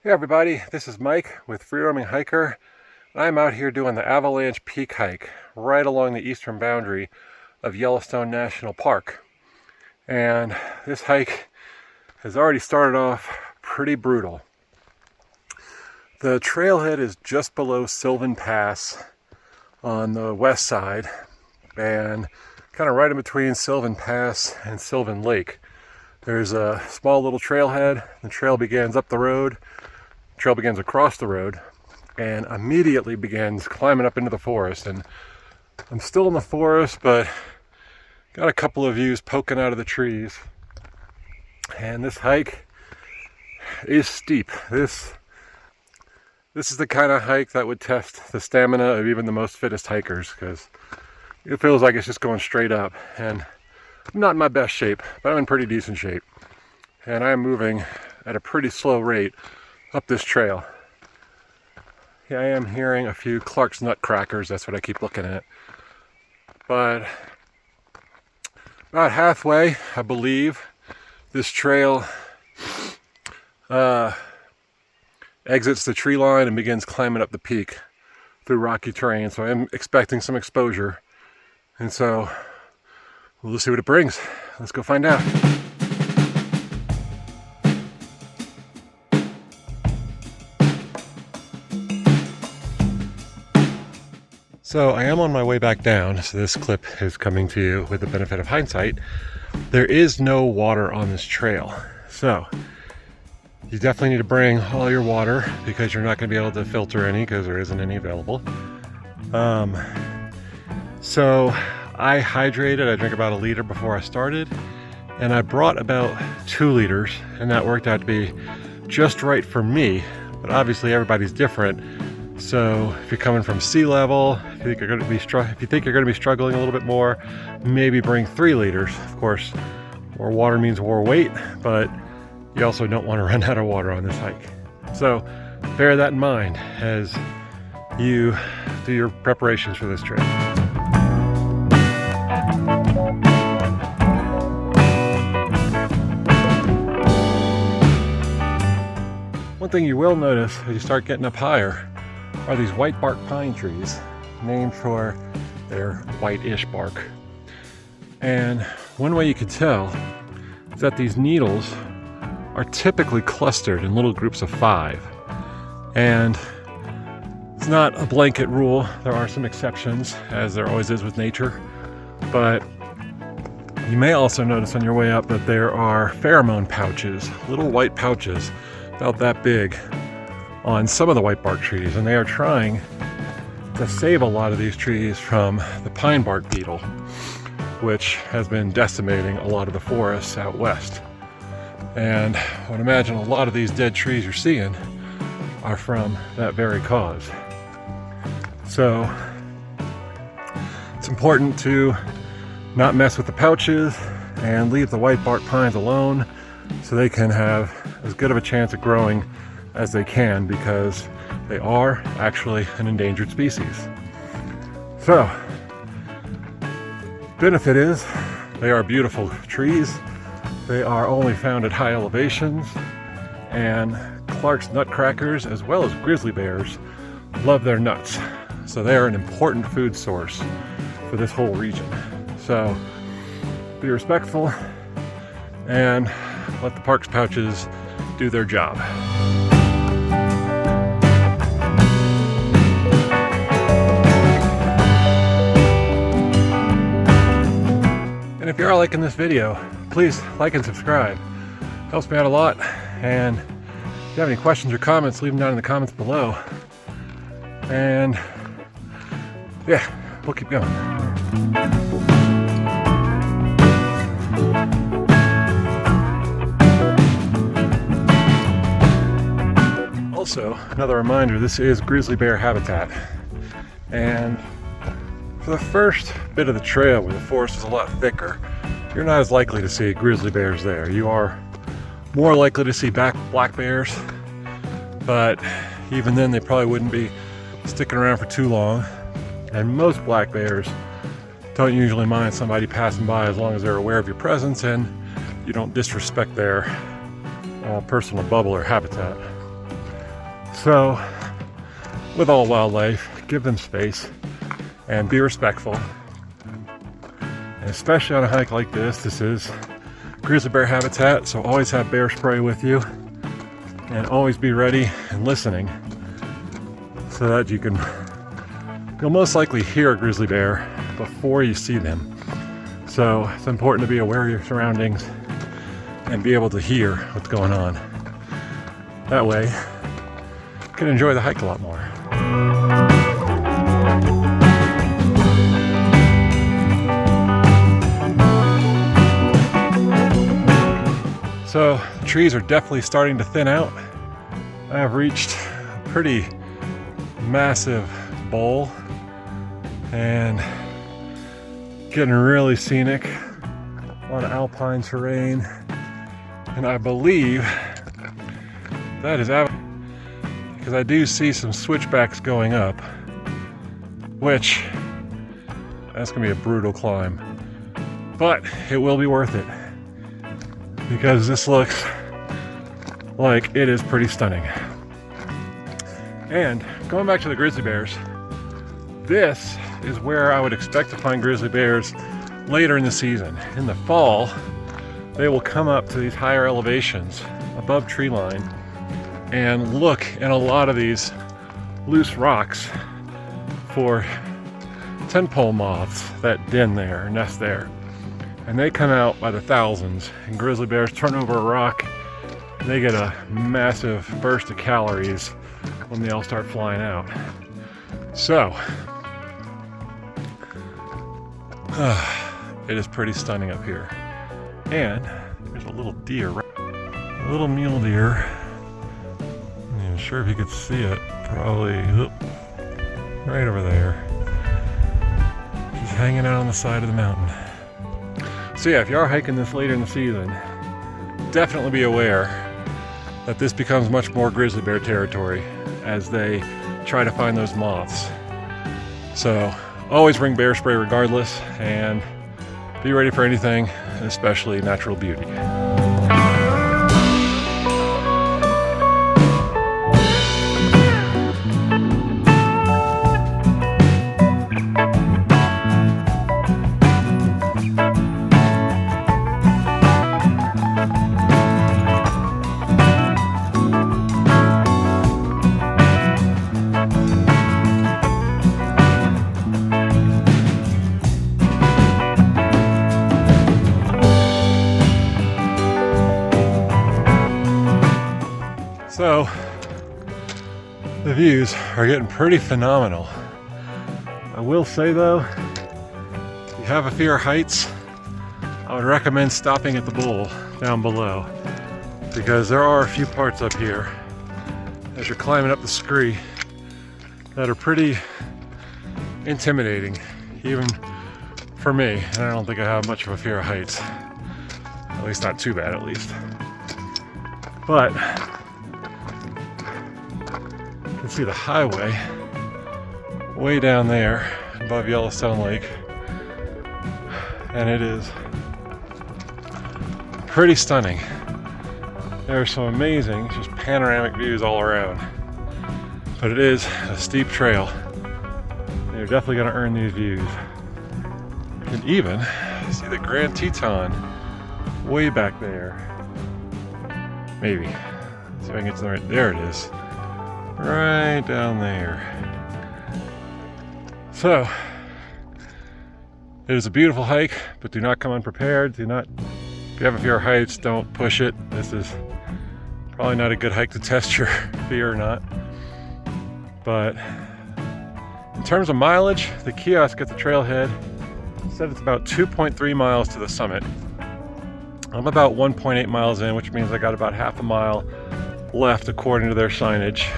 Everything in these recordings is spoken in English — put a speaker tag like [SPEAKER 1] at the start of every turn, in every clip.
[SPEAKER 1] Hey everybody, this is Mike with Free Roaming Hiker. I'm out here doing the Avalanche Peak hike right along the eastern boundary of Yellowstone National Park. And this hike has already started off pretty brutal. The trailhead is just below Sylvan Pass on the west side and kind of right in between Sylvan Pass and Sylvan Lake. There's a small little trailhead. The trail begins up the road. Trail begins across the road and immediately begins climbing up into the forest. And I'm still in the forest, but got a couple of views poking out of the trees. And this hike is steep. This is the kind of hike that would test the stamina of even the most fittest hikers, because it feels like it's just going straight up. And I'm not in my best shape, but I'm in pretty decent shape. And I'm moving at a pretty slow rate up this trail. Yeah, I am hearing a few Clark's nutcrackers, that's what I keep looking at. But about halfway, I believe, this trail exits the tree line and begins climbing up the peak through rocky terrain. So I'm expecting some exposure. And so we'll just see what it brings. Let's go find out. So I am on my way back down, so this clip is coming to you with the benefit of hindsight. There is no water on this trail, so you definitely need to bring all your water because you're not going to be able to filter any because there isn't any available. So I hydrated, I drank about 1 liter before I started, and I brought about 2 liters, and that worked out to be just right for me, but obviously everybody's different. So if you're coming from sea level, if you think you're going to be struggling a little bit more, maybe bring 3 liters. Of course, more water means more weight, but you also don't want to run out of water on this hike. So bear that in mind as you do your preparations for this trip. One thing you will notice as you start getting up higher are these white bark pine trees, named for their white-ish bark. And one way you can tell is that these needles are typically clustered in little groups of 5. And it's not a blanket rule. There are some exceptions, as there always is with nature. But you may also notice on your way up that there are pheromone pouches, little white pouches about that big, on some of the white bark trees, and they are trying to save a lot of these trees from the pine bark beetle, which has been decimating a lot of the forests out west. And I would imagine a lot of these dead trees you're seeing are from that very cause. So it's important to not mess with the pouches and leave the white bark pines alone so they can have as good of a chance of growing as they can, because they are actually an endangered species. So, benefit is they are beautiful trees. They are only found at high elevations, and Clark's nutcrackers, as well as grizzly bears, love their nuts. So they are an important food source for this whole region. So be respectful and let the park's pouches do their job. And if you are liking this video, please like and subscribe. Helps me out a lot. And if you have any questions or comments, leave them down in the comments below. And yeah, we'll keep going. Also, another reminder, this is grizzly bear habitat. And for the first bit of the trail where the forest is a lot thicker, you're not as likely to see grizzly bears there. You are more likely to see black bears, but even then they probably wouldn't be sticking around for too long. And most black bears don't usually mind somebody passing by as long as they're aware of your presence and you don't disrespect their personal bubble or habitat. So, with all wildlife, give them space and be respectful. And especially on a hike like this, this is grizzly bear habitat, so always have bear spray with you and always be ready and listening so that you'll most likely hear a grizzly bear before you see them. So it's important to be aware of your surroundings and be able to hear what's going on. That way you can enjoy the hike a lot more. So the trees are definitely starting to thin out. I have reached a pretty massive bowl and getting really scenic. A lot of alpine terrain. And I believe that is because I do see some switchbacks going up, which that's gonna be a brutal climb. But it will be worth it, because this looks like it is pretty stunning. And going back to the grizzly bears, this is where I would expect to find grizzly bears later in the season. In the fall, they will come up to these higher elevations above tree line and look in a lot of these loose rocks for tentpole moths that den there, nest there. And they come out by the thousands, and grizzly bears turn over a rock and they get a massive burst of calories when they all start flying out. So it is pretty stunning up here. And there's a little deer, a little mule deer. I'm not even sure if you could see it, probably right over there. Just hanging out on the side of the mountain. So yeah, if you are hiking this later in the season, definitely be aware that this becomes much more grizzly bear territory as they try to find those moths. So always bring bear spray regardless, and be ready for anything, especially natural beauty. So the views are getting pretty phenomenal. I will say though, if you have a fear of heights, I would recommend stopping at the bowl down below, because there are a few parts up here as you're climbing up the scree that are pretty intimidating, even for me. And I don't think I have much of a fear of heights, at least not too bad at least. But you can see the highway way down there above Yellowstone Lake, and it is pretty stunning. There are some amazing, just panoramic views all around, but it is a steep trail. You're definitely going to earn these views. You can even see the Grand Teton way back there. Maybe. Let's see if I can get to the right. There it is. Right down there. So, it is a beautiful hike, but do not come unprepared. Do not, if you have a fear of heights, don't push it. This is probably not a good hike to test your fear or not. But in terms of mileage, the kiosk at the trailhead said it's about 2.3 miles to the summit. I'm about 1.8 miles in, which means I got about half a mile left according to their signage.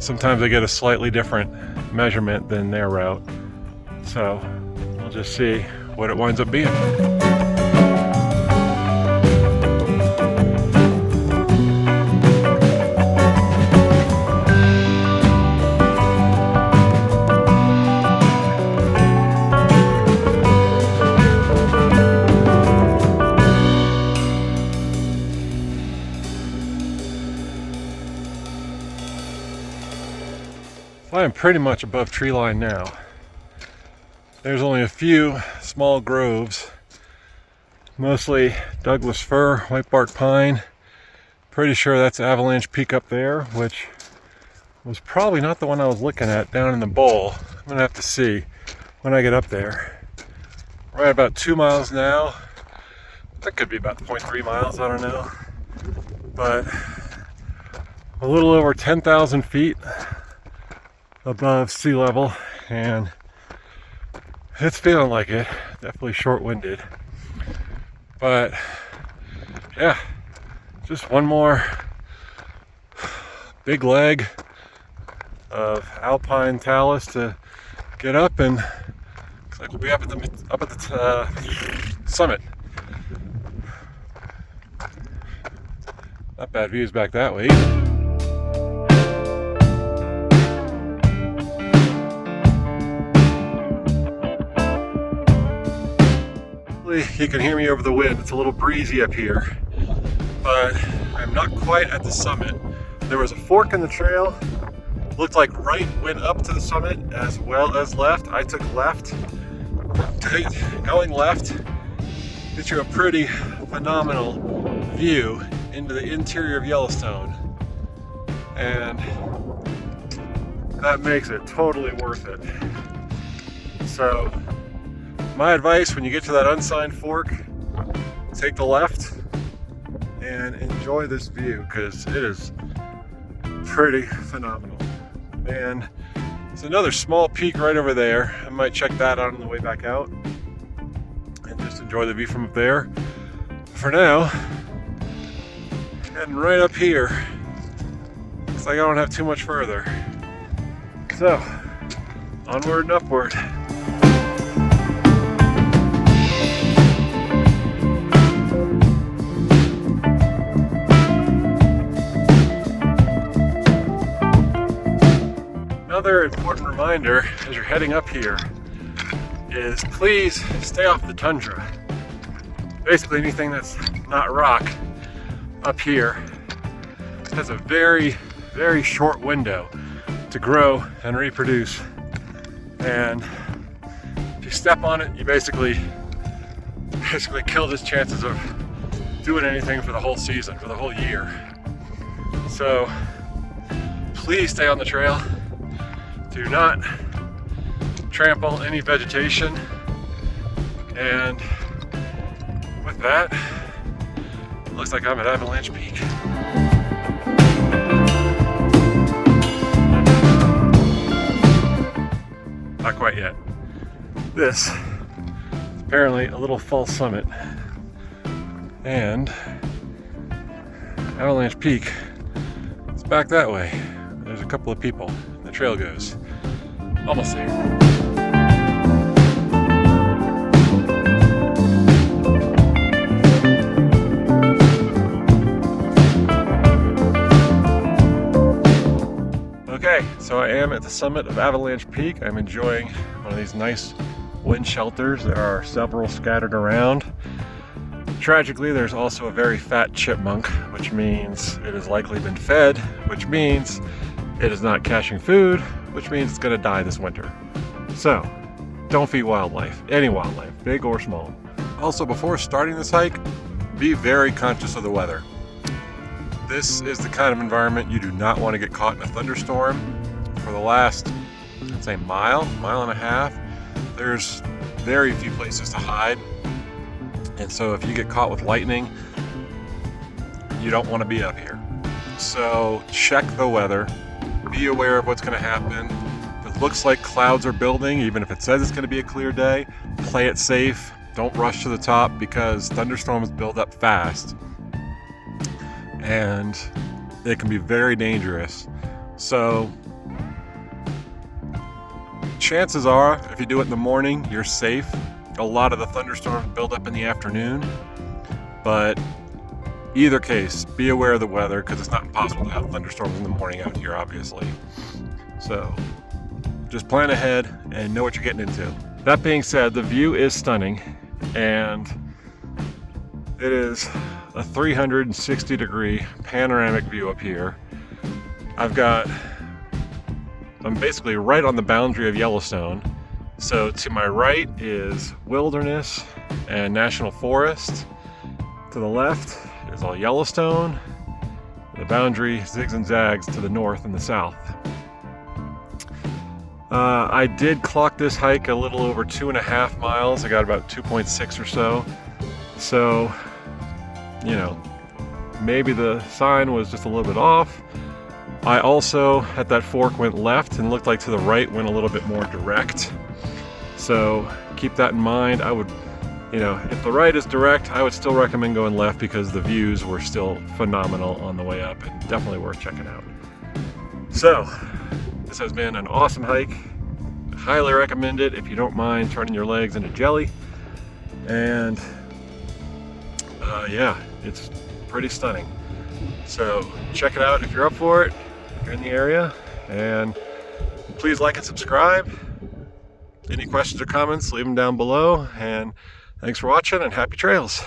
[SPEAKER 1] Sometimes I get a slightly different measurement than their route. So we'll just see what it winds up being. I am pretty much above tree line now. There's only a few small groves, mostly Douglas fir, white bark pine. Pretty sure that's Avalanche Peak up there, which was probably not the one I was looking at down in the bowl. I'm gonna have to see when I get up there. We're at about 2 miles now. That could be about 0.3 miles, I don't know. But a little over 10,000 feet above sea level, and it's feeling like it. Definitely short-winded. But yeah, just one more big leg of alpine talus to get up, and looks like we'll be up at the summit. Not bad views back that way either. You can hear me over the wind. It's a little breezy up here, but I'm not quite at the summit. There was a fork in the trail. Looked like right went up to the summit as well as left. I took left. Going left gets you a pretty phenomenal view into the interior of Yellowstone, and that makes it totally worth it. So my advice, when you get to that unsigned fork, take the left and enjoy this view, because it is pretty phenomenal. And there's another small peak right over there. I might check that out on the way back out and just enjoy the view from up there. For now, heading right up here. Looks like I don't have too much further. So, onward and upward. Another important reminder as you're heading up here is please stay off the tundra. Basically anything that's not rock up here has a very, very short window to grow and reproduce. And if you step on it, you basically kill its chances of doing anything for the whole season, for the whole year. So please stay on the trail. Do not trample any vegetation. And with that, it looks like I'm at Avalanche Peak. Not quite yet. This is apparently a little false summit. And Avalanche Peak is back that way. There's a couple of people. The trail goes. Almost there. Okay, so I am at the summit of Avalanche Peak. I'm enjoying one of these nice wind shelters. There are several scattered around. Tragically, there's also a very fat chipmunk, which means it has likely been fed, which means it is not caching food, which means it's going to die this winter. So, don't feed wildlife, any wildlife, big or small. Also, before starting this hike, be very conscious of the weather. This is the kind of environment you do not want to get caught in a thunderstorm. For the last, I'd say mile and a half, there's very few places to hide. And so if you get caught with lightning, you don't want to be up here. So check the weather. Be aware of what's going to happen. If it looks like clouds are building, even if it says it's going to be a clear day, play it safe. Don't rush to the top, because thunderstorms build up fast and it can be very dangerous. So chances are, if you do it in the morning, you're safe. A lot of the thunderstorms build up in the afternoon, but either case, be aware of the weather, because it's not impossible to have thunderstorms in the morning out here, obviously. So just plan ahead and know what you're getting into. That being said, the view is stunning, and it is a 360-degree panoramic view up here. I've got I'm basically right on the boundary of Yellowstone. So to my right is wilderness and national forest. To the left is all Yellowstone. The boundary zigs and zags to the north and the south. I did clock this hike a little over 2.5 miles. I got about 2.6 or so. So, you know, maybe the sign was just a little bit off. I also, at that fork, went left and looked like to the right went a little bit more direct. So keep that in mind. I would, you know, if the right is direct, I would still recommend going left because the views were still phenomenal on the way up and definitely worth checking out. So, this has been an awesome hike. Highly recommend it if you don't mind turning your legs into jelly. And yeah, it's pretty stunning. So check it out if you're up for it, if you're in the area. And please like and subscribe. Any questions or comments, leave them down below. And thanks for watching and happy trails.